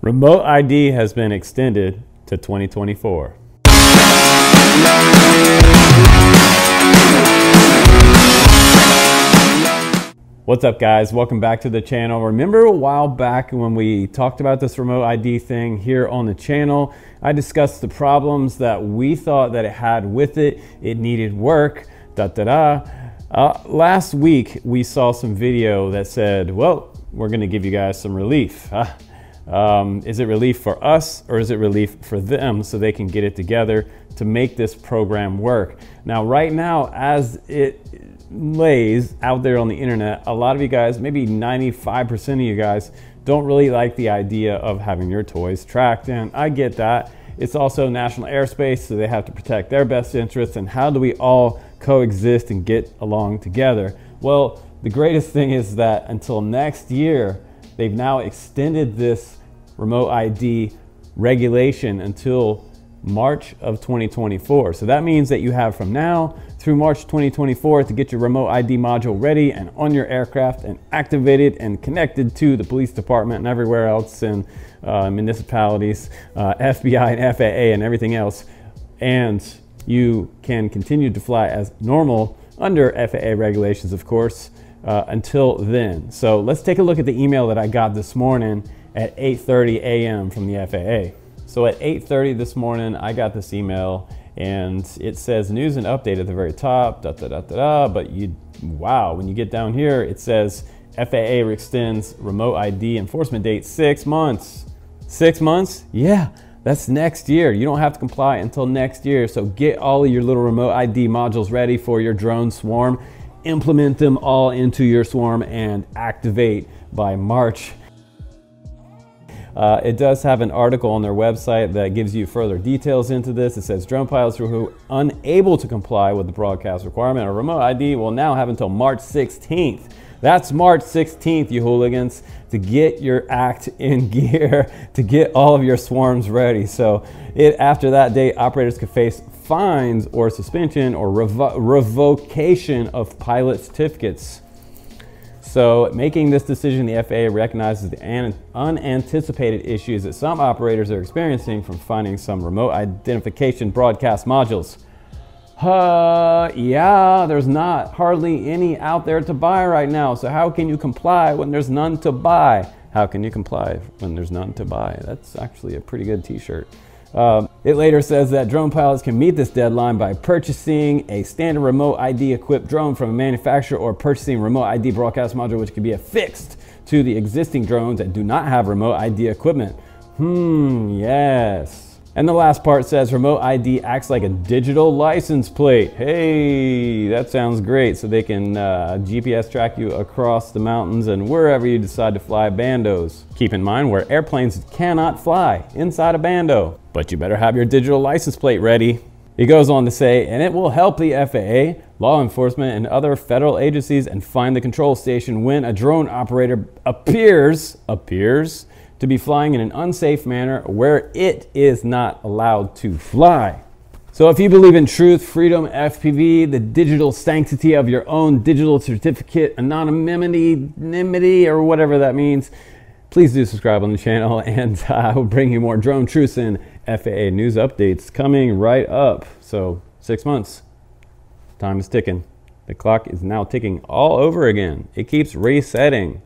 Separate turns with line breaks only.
Remote ID has been extended to 2024. What's up, guys? Welcome back to the channel. Remember a while back when we talked about this remote ID thing here on the channel? I discussed the problems that we thought that it had with it. It needed work, last week we saw some video that said, well, we're gonna give you guys some relief. Is it relief for us or is it relief for them so they can get it together to make this program work? Now, right now, as it lays out there on the internet, a lot of you guys, maybe 95% of you guys, don't really like the idea of having your toys tracked, and I get that. It's also national airspace, so they have to protect their best interests, and how do we all coexist and get along together? Well, the greatest thing is that until next year, they've now extended this remote ID regulation until March of 2024. So that means that you have from now through March 2024 to get your remote ID module ready and on your aircraft and activated and connected to the police department and everywhere else, and municipalities, FBI and FAA and everything else. And you can continue to fly as normal under FAA regulations, of course, until then. So let's take a look at the email that I got this morning at 8:30 a.m. from the FAA. So at 8:30 this morning, I got this email and it says news and update at the very top, but wow, when you get down here, it says FAA extends remote ID enforcement date 6 months. 6 months? Yeah, that's next year. You don't have to comply until next year. So get all of your little remote ID modules ready for your drone swarm, implement them all into your swarm and activate by March. It does have an article on their website that gives you further details into this. It says drone pilots who are unable to comply with the broadcast requirement of remote ID will now have until March 16th. That's March 16th, you hooligans, to get your act in gear, to get all of your swarms ready. So after that date, operators could face fines or suspension or revocation of pilot certificates. So making this decision, the FAA recognizes the unanticipated issues that some operators are experiencing from finding some remote identification broadcast modules. Yeah, there's not hardly any out there to buy right now. So how can you comply when there's none to buy? How can you comply when there's none to buy? That's actually a pretty good t-shirt. It later says that drone pilots can meet this deadline by purchasing a standard remote ID equipped drone from a manufacturer or purchasing remote ID broadcast module, which can be affixed to the existing drones that do not have remote ID equipment. Yes. And the last part says remote ID acts like a digital license plate. Hey, that sounds great. So they can GPS track you across the mountains and wherever you decide to fly bandos. Keep in mind where airplanes cannot fly, inside a bando. But you better have your digital license plate ready. He goes on to say, and it will help the FAA, law enforcement, and other federal agencies and find the control station when a drone operator appears to be flying in an unsafe manner where it is not allowed to fly. So if you believe in truth, freedom, FPV, the digital sanctity of your own digital certificate, anonymity, or whatever that means, please do subscribe on the channel, and I will bring you more drone truths and FAA news updates coming right up. So 6 months, time is ticking. The clock is now ticking all over again. It keeps resetting.